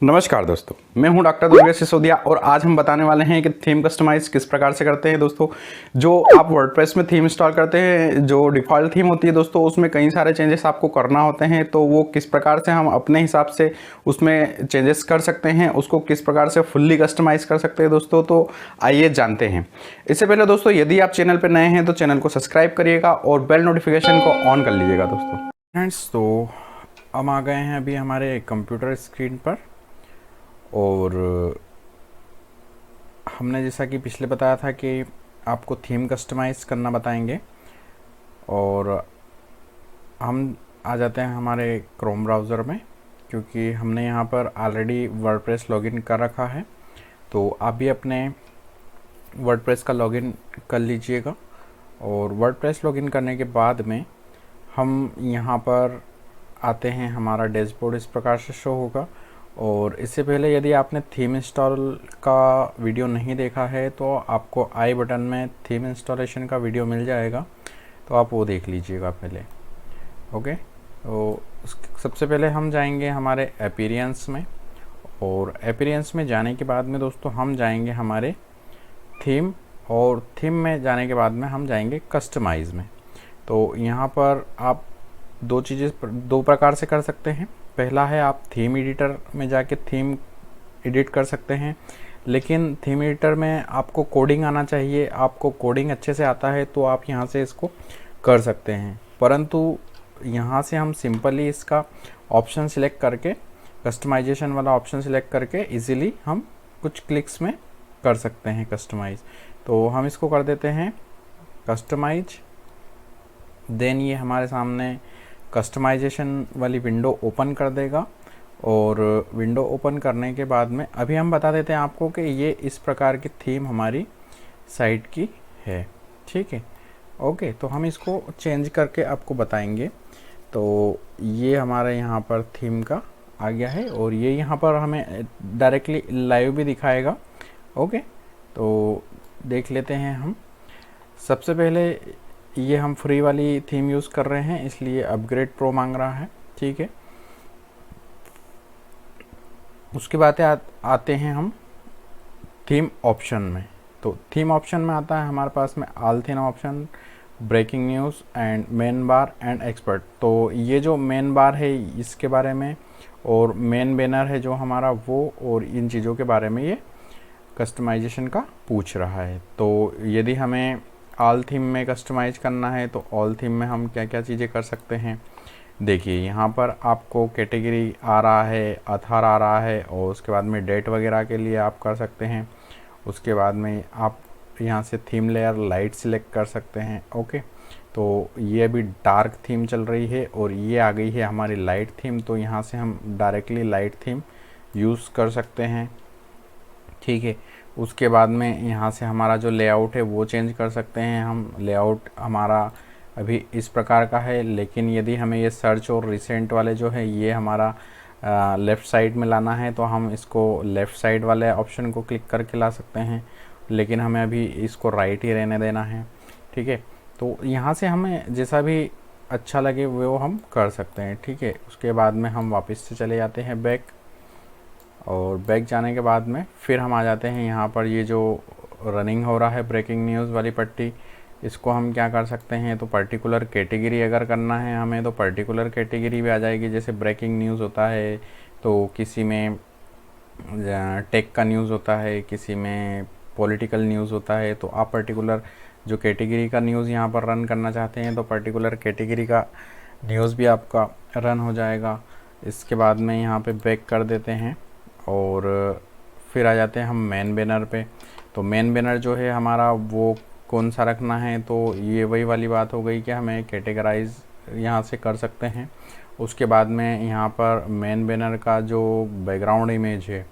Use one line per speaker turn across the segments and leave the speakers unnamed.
नमस्कार दोस्तों, मैं हूं डॉक्टर दुर्गेश सिसोदिया और आज हम बताने वाले हैं कि थीम कस्टमाइज किस प्रकार से करते हैं। दोस्तों, जो आप वर्डप्रेस में थीम इंस्टॉल करते हैं, जो डिफ़ॉल्ट थीम होती है दोस्तों, उसमें कई सारे चेंजेस आपको करना होते हैं। तो वो किस प्रकार से हम अपने हिसाब से उसमें चेंजेस कर सकते हैं, उसको किस प्रकार से फुल्ली कस्टमाइज़ कर सकते हैं दोस्तों, तो आइए जानते हैं। इससे पहले दोस्तों, यदि आप चैनल पर नए हैं तो चैनल को सब्सक्राइब करिएगा और बेल नोटिफिकेशन को ऑन कर लीजिएगा दोस्तों। फ्रेंड्स, तो हम आ गए हैं अभी हमारे कंप्यूटर स्क्रीन पर और हमने जैसा कि पिछले बताया था कि आपको थीम कस्टमाइज़ करना बताएंगे और हम आ जाते हैं हमारे क्रोम ब्राउज़र में, क्योंकि हमने यहाँ पर ऑलरेडी वर्डप्रेस लॉगिन कर रखा है। तो आप भी अपने वर्डप्रेस का लॉगिन कर लीजिएगा और वर्डप्रेस लॉगिन करने के बाद में हम यहाँ पर आते हैं। हमारा डैशबोर्ड इस प्रकार से शो होगा और इससे पहले यदि आपने थीम इंस्टॉल का वीडियो नहीं देखा है तो आपको आई बटन में थीम इंस्टॉलेशन का वीडियो मिल जाएगा, तो आप वो देख लीजिएगा पहले। ओके, तो सबसे पहले हम जाएंगे हमारे अपीयरेंस में और अपीयरेंस में जाने के बाद में दोस्तों हम जाएंगे हमारे थीम और थीम में जाने के बाद में हम जाएंगे कस्टमाइज़ में। तो यहाँ पर आप दो प्रकार से कर सकते हैं। पहला है आप थीम एडिटर में जाके थीम एडिट कर सकते हैं, लेकिन थीम एडिटर में आपको कोडिंग आना चाहिए। आपको कोडिंग अच्छे से आता है तो आप यहाँ से इसको कर सकते हैं, परंतु यहाँ से हम सिंपली इसका ऑप्शन सिलेक्ट करके, कस्टमाइजेशन वाला ऑप्शन सिलेक्ट करके इजीली हम कुछ क्लिक्स में कर सकते हैं कस्टमाइज़। तो हम इसको कर देते हैं कस्टमाइज। देन ये हमारे सामने कस्टमाइजेशन वाली विंडो ओपन कर देगा और विंडो ओपन करने के बाद में अभी हम बता देते हैं आपको कि ये इस प्रकार की थीम हमारी साइट की है। ठीक है, ओके, तो हम इसको चेंज करके आपको बताएंगे। तो ये हमारे यहाँ पर थीम का आ गया है और ये यहाँ पर हमें डायरेक्टली लाइव भी दिखाएगा। ओके, तो देख लेते हैं हम। सबसे पहले ये हम फ्री वाली थीम यूज़ कर रहे हैं, इसलिए अपग्रेड प्रो मांग रहा है। ठीक है, उसके बाद आते हैं हम थीम ऑप्शन में। तो थीम ऑप्शन में आता है हमारे पास में all theme option, breaking news and main bar and expert. तो ये जो मेन बार है इसके बारे में और मेन बैनर है जो हमारा वो, और इन चीज़ों के बारे में ये कस्टमाइजेशन का पूछ रहा है। तो यदि हमें ऑल थीम में कस्टमाइज करना है तो ऑल थीम में हम क्या क्या चीज़ें कर सकते हैं। देखिए, यहाँ पर आपको कैटेगरी आ रहा है, आधार आ रहा है और उसके बाद में डेट वगैरह के लिए आप कर सकते हैं। उसके बाद में आप यहाँ से थीम लेयर लाइट सिलेक्ट कर सकते हैं। ओके, तो ये अभी डार्क थीम चल रही है और ये आ गई है हमारी लाइट थीम, तो यहाँ से हम डायरेक्टली लाइट थीम यूज़ कर सकते हैं। ठीक है, उसके बाद में यहाँ से हमारा जो लेआउट है वो चेंज कर सकते हैं हम। लेआउट हमारा अभी इस प्रकार का है, लेकिन यदि हमें ये सर्च और रिसेंट वाले जो है ये हमारा लेफ़्ट साइड में लाना है तो हम इसको लेफ़्ट साइड वाले ऑप्शन को क्लिक करके ला सकते हैं, लेकिन हमें अभी इसको राइट ही रहने देना है। ठीक है, तो यहाँ से हमें जैसा भी अच्छा लगे वो हम कर सकते हैं। ठीक है, उसके बाद में हम वापस से चले जाते हैं बैक, और बैक जाने के बाद में फिर हम आ जाते हैं यहाँ पर ये जो रनिंग हो रहा है ब्रेकिंग न्यूज़ वाली पट्टी, इसको हम क्या कर सकते हैं। तो पर्टिकुलर कैटेगरी अगर करना है हमें तो पर्टिकुलर कैटेगरी भी आ जाएगी। जैसे ब्रेकिंग न्यूज़ होता है तो किसी में टेक का न्यूज़ होता है, किसी में पॉलिटिकल न्यूज़ होता है, तो आप पर्टिकुलर जो कैटेगरी का न्यूज़ यहाँ पर रन करना चाहते हैं तो पर्टिकुलर कैटेगरी का न्यूज़ भी आपका रन हो जाएगा। इसके बाद में यहाँ पे बैक कर देते हैं और फिर आ जाते हैं हम मेन बैनर पे। तो मेन बैनर जो है हमारा वो कौन सा रखना है, तो ये वही वाली बात हो गई कि हमें कैटेगराइज यहाँ से कर सकते हैं। उसके बाद में यहाँ पर मेन बैनर का जो बैकग्राउंड इमेज है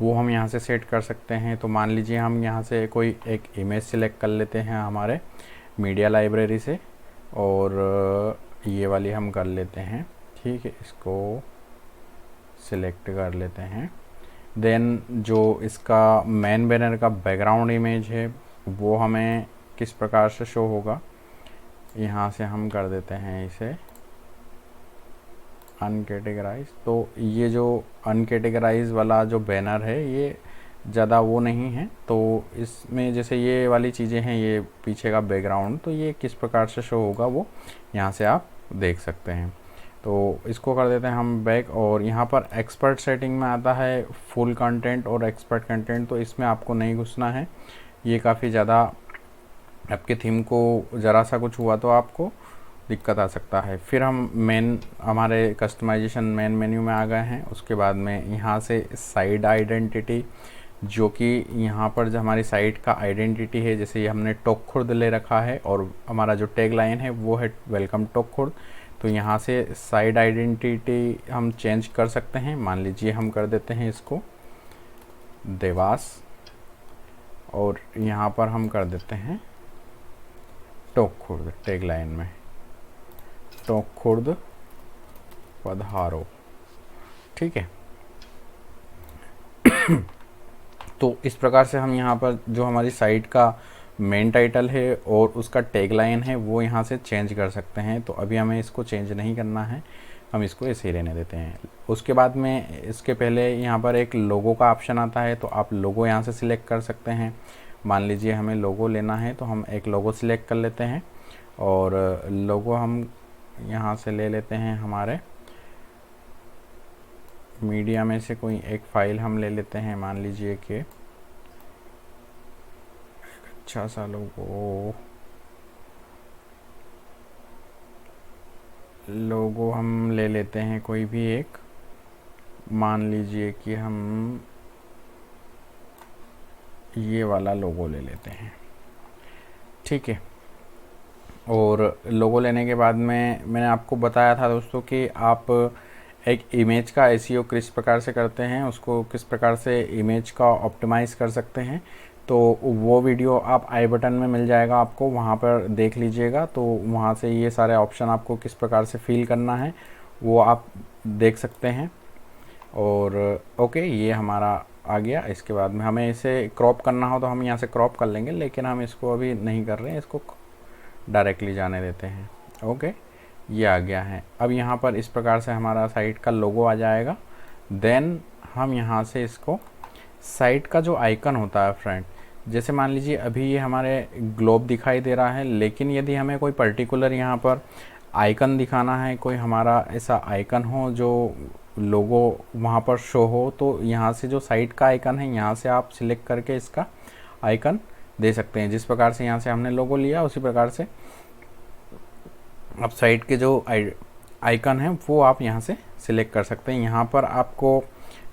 वो हम यहाँ से सेट कर सकते हैं। तो मान लीजिए हम यहाँ से कोई एक इमेज सिलेक्ट कर लेते हैं हमारे मीडिया लाइब्रेरी से और ये वाली हम कर लेते हैं। ठीक है, इसको सिलेक्ट कर लेते हैं। देन जो इसका मेन बैनर का बैकग्राउंड इमेज है वो हमें किस प्रकार से शो होगा, यहाँ से हम कर देते हैं इसे अनकेटेगराइज, तो ये जो अनकेटेगराइज वाला जो बैनर है ये ज़्यादा वो नहीं है। तो इसमें जैसे ये वाली चीज़ें हैं, ये पीछे का बैकग्राउंड, तो ये किस प्रकार से शो होगा वो यहाँ से आप देख सकते हैं। तो इसको कर देते हैं हम बैक, और यहाँ पर एक्सपर्ट सेटिंग में आता है फुल कंटेंट और एक्सपर्ट कंटेंट, तो इसमें आपको नहीं घुसना है। ये काफ़ी ज़्यादा आपके थीम को ज़रा सा कुछ हुआ तो आपको दिक्कत आ सकता है। फिर हम हमारे कस्टमाइजेशन मेन मेन्यू में आ गए हैं। उसके बाद में यहाँ से साइड आइडेंटिटी, जो कि यहाँ पर जो हमारी साइट का आइडेंटिटी है, जैसे ये हमने टोक खुर्द ले रखा है और हमारा जो टैग लाइन है वो है वेलकम टोक खुर्द, तो यहाँ से साइड आइडेंटिटी हम चेंज कर सकते हैं। मान लीजिए हम कर देते हैं इसको देवास, और यहाँ पर हम कर देते हैं टोक खुर्द, टैग लाइन में टोक खुर्द पधारो, ठीक है। तो इस प्रकार से हम यहाँ पर जो हमारी साइट का मेन टाइटल है और उसका टैग लाइन है वो यहाँ से चेंज कर सकते हैं। तो अभी हमें इसको चेंज नहीं करना है, हम इसको ऐसे ही रहने देते हैं। उसके बाद में इसके पहले यहाँ पर एक लोगो का ऑप्शन आता है, तो आप लोगो यहाँ से सिलेक्ट कर सकते हैं। मान लीजिए हमें लोगो लेना है, तो हम एक लोगो सिलेक्ट कर लेते हैं, और लोगो हम यहाँ से ले लेते हैं, हमारे मीडिया में से कोई एक फ़ाइल हम ले लेते हैं। मान लीजिए कि अच्छा सा लोगो हम ले लेते हैं कोई भी एक, मान लीजिए कि हम ये वाला लोगो ले लेते हैं, ठीक है। और लोगो लेने के बाद में मैंने आपको बताया था दोस्तों कि आप एक इमेज का एसईओ किस प्रकार से करते हैं, उसको किस प्रकार से इमेज का ऑप्टिमाइज़ कर सकते हैं। तो वो वीडियो आप आई बटन में मिल जाएगा आपको, वहाँ पर देख लीजिएगा। तो वहाँ से ये सारे ऑप्शन आपको किस प्रकार से फिल करना है वो आप देख सकते हैं। और ओके, ये हमारा आ गया। इसके बाद में हमें इसे क्रॉप करना हो तो हम यहाँ से क्रॉप कर लेंगे, लेकिन हम इसको अभी नहीं कर रहे हैं, इसको डायरेक्टली जाने देते हैं। ओके, ये आ गया है। अब यहाँ पर इस प्रकार से हमारा साइट का लोगो आ जाएगा। देन हम यहाँ से इसको साइट का जो आइकन होता है फ्रेंड, जैसे मान लीजिए अभी ये हमारे ग्लोब दिखाई दे रहा है, लेकिन यदि हमें कोई पर्टिकुलर यहाँ पर आइकन दिखाना है, कोई हमारा ऐसा आइकन हो जो लोगो वहाँ पर शो हो, तो यहाँ से जो साइट का आइकन है यहाँ से आप सिलेक्ट करके इसका आइकन दे सकते हैं। जिस प्रकार से यहाँ से हमने लोगो लिया उसी प्रकार से आप साइट के जो आइकन है वो आप यहाँ से सिलेक्ट कर सकते हैं। यहाँ पर आपको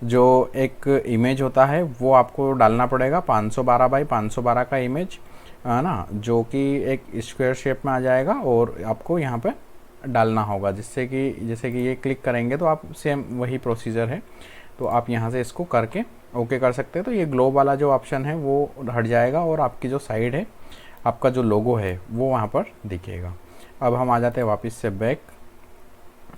जो एक इमेज होता है वो आपको डालना पड़ेगा, 512 बाई 512 का इमेज है ना, जो कि एक स्क्वायर शेप में आ जाएगा, और आपको यहाँ पे डालना होगा, जिससे कि जैसे कि ये क्लिक करेंगे तो आप सेम वही प्रोसीजर है, तो आप यहाँ से इसको करके ओके कर सकते हैं। तो ये ग्लोब वाला जो ऑप्शन है वो हट जाएगा, और आपकी जो साइड है, आपका जो लोगो है वो वहाँ पर दिखेगा। अब हम आ जाते हैं वापस से बैक,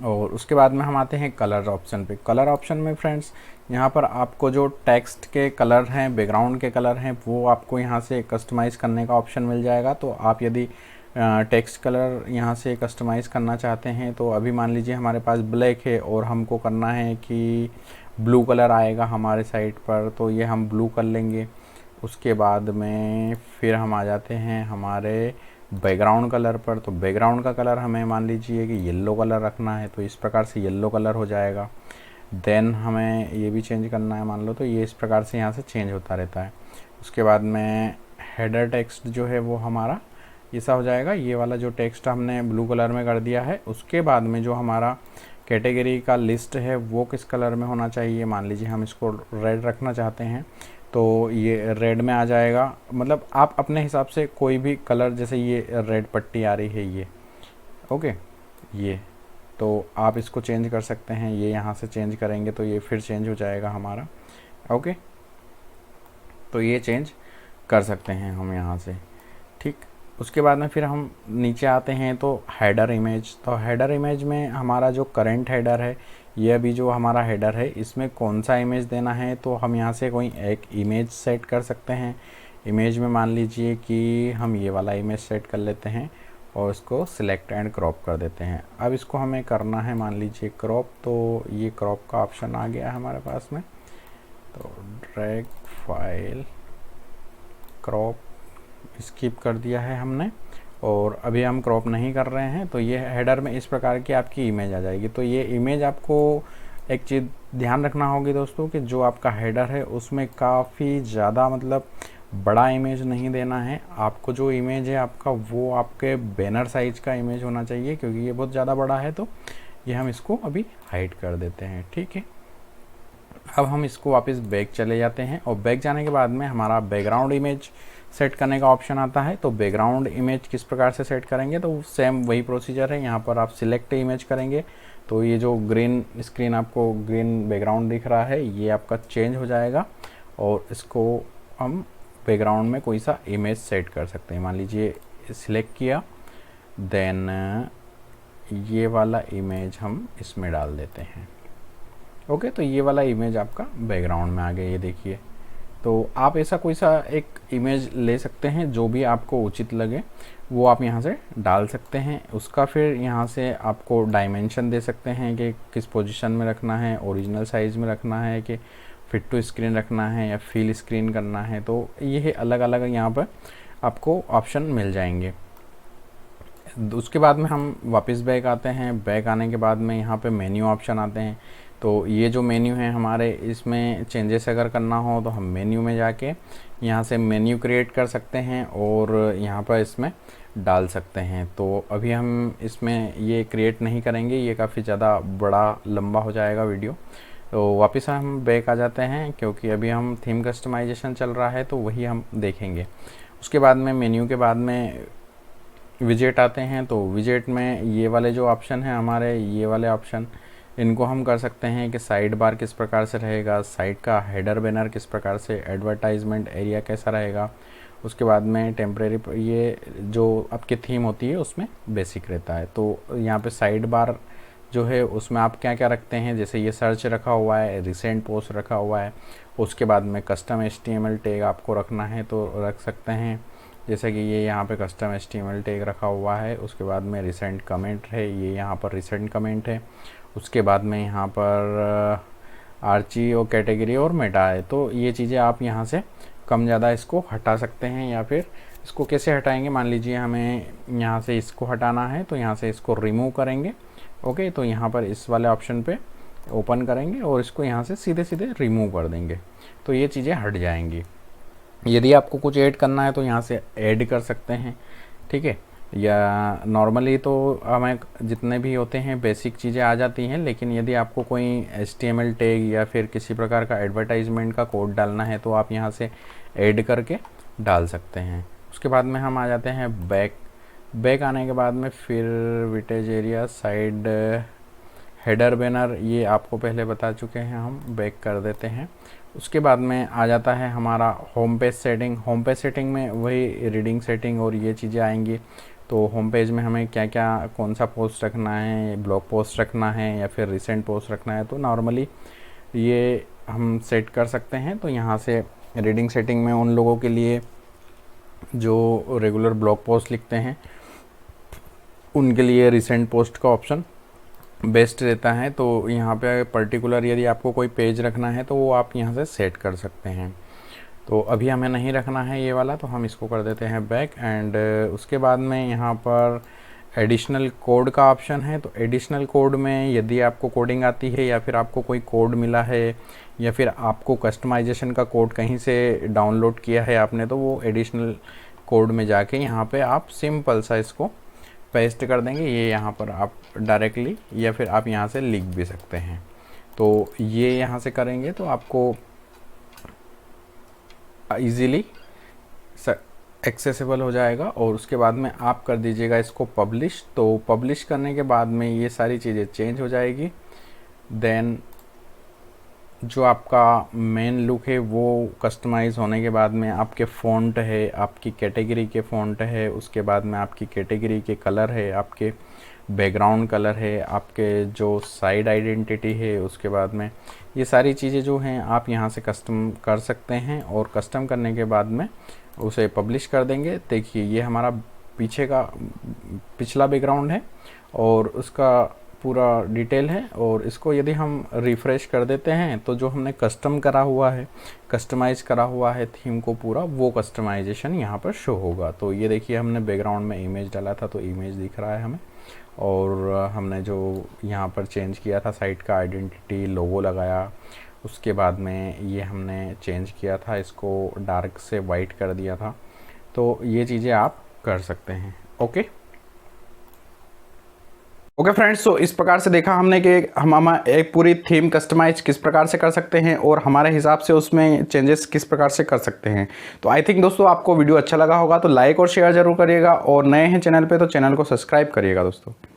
और उसके बाद में हम आते हैं कलर ऑप्शन पे। कलर ऑप्शन में फ्रेंड्स यहाँ पर आपको जो टेक्स्ट के कलर हैं, बैकग्राउंड के कलर हैं, वो आपको यहाँ से कस्टमाइज़ करने का ऑप्शन मिल जाएगा। तो आप यदि टेक्स्ट कलर यहाँ से कस्टमाइज़ करना चाहते हैं, तो अभी मान लीजिए हमारे पास ब्लैक है और हमको करना है कि ब्लू कलर आएगा हमारे साइट पर, तो ये हम ब्लू कर लेंगे। उसके बाद में फिर हम आ जाते हैं हमारे बैकग्राउंड कलर पर, तो बैकग्राउंड का कलर हमें मान लीजिए कि येलो कलर रखना है, तो इस प्रकार से येलो कलर हो जाएगा। देन हमें ये भी चेंज करना है, मान लो, तो ये इस प्रकार से यहाँ से चेंज होता रहता है। उसके बाद में हेडर टेक्स्ट जो है वो हमारा ऐसा हो जाएगा। ये वाला जो टेक्स्ट हमने ब्लू कलर में कर दिया है, उसके बाद में जो हमारा कैटेगरी का लिस्ट है वो किस कलर में होना चाहिए, मान लीजिए हम इसको रेड रखना चाहते हैं, तो ये रेड में आ जाएगा। मतलब आप अपने हिसाब से कोई भी कलर, जैसे ये रेड पट्टी आ रही है ये, ओके, ये तो आप इसको चेंज कर सकते हैं। ये यहाँ से चेंज करेंगे तो ये फिर चेंज हो जाएगा हमारा, ओके। तो ये चेंज कर सकते हैं हम यहाँ से, ठीक। उसके बाद में फिर हम नीचे आते हैं तो हेडर इमेज। तो हेडर इमेज में हमारा जो करंट हेडर है, ये अभी जो हमारा हेडर है, इसमें कौन सा इमेज देना है, तो हम यहाँ से कोई एक इमेज सेट कर सकते हैं। इमेज में मान लीजिए कि हम ये वाला इमेज सेट कर लेते हैं, और इसको सिलेक्ट एंड क्रॉप कर देते हैं। अब इसको हमें करना है मान लीजिए क्रॉप, तो ये क्रॉप का ऑप्शन आ गया है हमारे पास में। तो ड्रैग फाइल क्रॉप स्किप कर दिया है हमने, और अभी हम क्रॉप नहीं कर रहे हैं। तो ये हेडर में इस प्रकार की आपकी इमेज आ जाएगी। तो ये इमेज आपको एक चीज़ ध्यान रखना होगी दोस्तों कि जो आपका हेडर है उसमें काफ़ी ज़्यादा मतलब बड़ा इमेज नहीं देना है आपको। जो इमेज है आपका वो आपके बैनर साइज का इमेज होना चाहिए, क्योंकि ये बहुत ज़्यादा बड़ा है। तो ये हम इसको अभी हाइड कर देते हैं, ठीक है। अब हम इसको वापस बैक चले जाते हैं, और बैक जाने के बाद में हमारा बैकग्राउंड इमेज सेट करने का ऑप्शन आता है। तो बैकग्राउंड इमेज किस प्रकार से सेट करेंगे, तो सेम वही प्रोसीजर है। यहाँ पर आप सिलेक्ट इमेज करेंगे तो ये जो ग्रीन स्क्रीन आपको ग्रीन बैकग्राउंड दिख रहा है ये आपका चेंज हो जाएगा, और इसको हम बैकग्राउंड में कोई सा इमेज सेट कर सकते हैं। मान लीजिए सिलेक्ट किया, देन ये वाला इमेज हम इसमें डाल देते हैं। ओके, तो ये वाला इमेज आपका बैकग्राउंड में आ गया, ये देखिए। तो आप ऐसा कोई सा एक इमेज ले सकते हैं, जो भी आपको उचित लगे वो आप यहाँ से डाल सकते हैं। उसका फिर यहाँ से आपको डायमेंशन दे सकते हैं कि किस पोजीशन में रखना है, ओरिजिनल साइज़ में रखना है कि फिट टू स्क्रीन रखना है या फील स्क्रीन करना है। तो ये अलग अलग यहाँ पर आपको ऑप्शन मिल जाएंगे। उसके बाद में हम वापस बैक आते हैं। बैक आने के बाद में यहाँ पे मेन्यू ऑप्शन आते हैं। तो ये जो मेन्यू है हमारे, इसमें चेंजेस अगर करना हो तो हम मेन्यू में जाके यहाँ से मेन्यू क्रिएट कर सकते हैं और यहाँ पर इसमें डाल सकते हैं। तो अभी हम इसमें ये क्रिएट नहीं करेंगे, ये काफ़ी ज़्यादा बड़ा लंबा हो जाएगा वीडियो। तो वापस हम बैक आ जाते हैं, क्योंकि अभी हम थीम कस्टमाइजेशन चल रहा है तो वही हम देखेंगे। उसके बाद में मेन्यू के बाद में विजेट आते हैं। तो विजेट में ये वाले जो ऑप्शन हैं हमारे, ये वाले ऑप्शन, इनको हम कर सकते हैं कि साइड बार किस प्रकार से रहेगा, साइड का हेडर बैनर किस प्रकार से, एडवर्टाइजमेंट एरिया कैसा रहेगा। उसके बाद में टेम्परेरी, ये जो आपकी थीम होती है उसमें बेसिक रहता है। तो यहाँ पे साइड बार जो है उसमें आप क्या क्या रखते हैं, जैसे ये सर्च रखा हुआ है, रिसेंट पोस्ट रखा हुआ है। उसके बाद में कस्टम HTML टैग आपको रखना है तो रख सकते हैं, जैसे कि ये यहाँ पे कस्टम HTML टैग रखा हुआ है। उसके बाद में रिसेंट कमेंट है, ये यहाँ पर रिसेंट कमेंट है। उसके बाद में यहाँ पर आर्ची और कैटेगरी और मेटा है। तो ये चीज़ें आप यहाँ से कम ज़्यादा इसको हटा सकते हैं, या फिर इसको कैसे हटाएंगे, मान लीजिए हमें यहाँ से इसको हटाना है तो यहाँ से इसको रिमूव करेंगे। ओके, तो यहाँ पर इस वाले ऑप्शन पे ओपन करेंगे और इसको यहाँ से सीधे सीधे रिमूव कर देंगे, तो ये चीज़ें हट जाएंगी। यदि आपको कुछ ऐड करना है तो यहाँ से ऐड कर सकते हैं, ठीक है। या नॉर्मली तो हमें जितने भी होते हैं बेसिक चीज़ें आ जाती हैं, लेकिन यदि आपको कोई HTML टैग या फिर किसी प्रकार का एडवर्टाइजमेंट का कोड डालना है तो आप यहाँ से ऐड करके डाल सकते हैं। उसके बाद में हम आ जाते हैं बैक आने के बाद में फिर विटेज एरिया, साइड, हेडर बैनर, ये आपको पहले बता चुके हैं, हम बैक कर देते हैं। उसके बाद में आ जाता है हमारा home page setting. Home page setting में वही रीडिंग सेटिंग और ये चीज़ें आएंगी। तो होम पेज में हमें क्या क्या, कौन सा पोस्ट रखना है, ब्लॉग पोस्ट रखना है या फिर रिसेंट पोस्ट रखना है, तो नॉर्मली ये हम सेट कर सकते हैं। तो यहाँ से रीडिंग सेटिंग में उन लोगों के लिए जो रेगुलर ब्लॉग पोस्ट लिखते हैं उनके लिए रिसेंट पोस्ट का ऑप्शन बेस्ट रहता है। तो यहाँ पे पर्टिकुलर यदि आपको कोई पेज रखना है तो वो आप यहाँ से सेट कर सकते हैं। तो अभी हमें नहीं रखना है ये वाला, तो हम इसको कर देते हैं बैक। एंड उसके बाद में यहाँ पर एडिशनल कोड का ऑप्शन है। तो एडिशनल कोड में यदि आपको कोडिंग आती है या फिर आपको कोई कोड मिला है या फिर आपको कस्टमाइजेशन का कोड कहीं से डाउनलोड किया है आपने, तो वो एडिशनल कोड में जाके यहाँ पे आप सिंपल सा इसको पेस्ट कर देंगे। ये यहाँ पर आप डायरेक्टली या फिर आप यहाँ से लिख भी सकते हैं। तो ये यहाँ से करेंगे तो आपको इजीली एक्सेसिबल हो जाएगा। और उसके बाद में आप कर दीजिएगा इसको पब्लिश। तो पब्लिश करने के बाद में ये सारी चीज़ें चेंज हो जाएगी। देन जो आपका मेन लुक है वो कस्टमाइज़ होने के बाद में आपके फ़ॉन्ट है, आपकी कैटेगरी के फ़ॉन्ट है, उसके बाद में आपकी कैटेगरी के कलर है, आपके बैकग्राउंड कलर है, आपके जो साइड आइडेंटिटी है, उसके बाद में ये सारी चीज़ें जो हैं आप यहाँ से कस्टम कर सकते हैं। और कस्टम करने के बाद में उसे पब्लिश कर देंगे। देखिए ये हमारा पीछे का पिछला बैकग्राउंड है और उसका पूरा डिटेल है। और इसको यदि हम रिफ़्रेश कर देते हैं तो जो हमने कस्टमाइज़ करा हुआ है थीम को पूरा, वो कस्टमाइजेशन यहाँ पर शो होगा। तो ये देखिए हमने बैकग्राउंड में इमेज डाला था तो इमेज दिख रहा है हमें, और हमने जो यहाँ पर चेंज किया था साइट का आइडेंटिटी, लोगो लगाया, उसके बाद में ये हमने चेंज किया था, इसको डार्क से वाइट कर दिया था। तो ये चीज़ें आप कर सकते हैं। ओके फ्रेंड्स, तो इस प्रकार से देखा हमने कि हम एक पूरी थीम कस्टमाइज किस प्रकार से कर सकते हैं और हमारे हिसाब से उसमें चेंजेस किस प्रकार से कर सकते हैं। तो आई थिंक दोस्तों आपको वीडियो अच्छा लगा होगा, तो लाइक और शेयर जरूर करिएगा, और नए हैं चैनल पे तो चैनल को सब्सक्राइब करिएगा दोस्तों।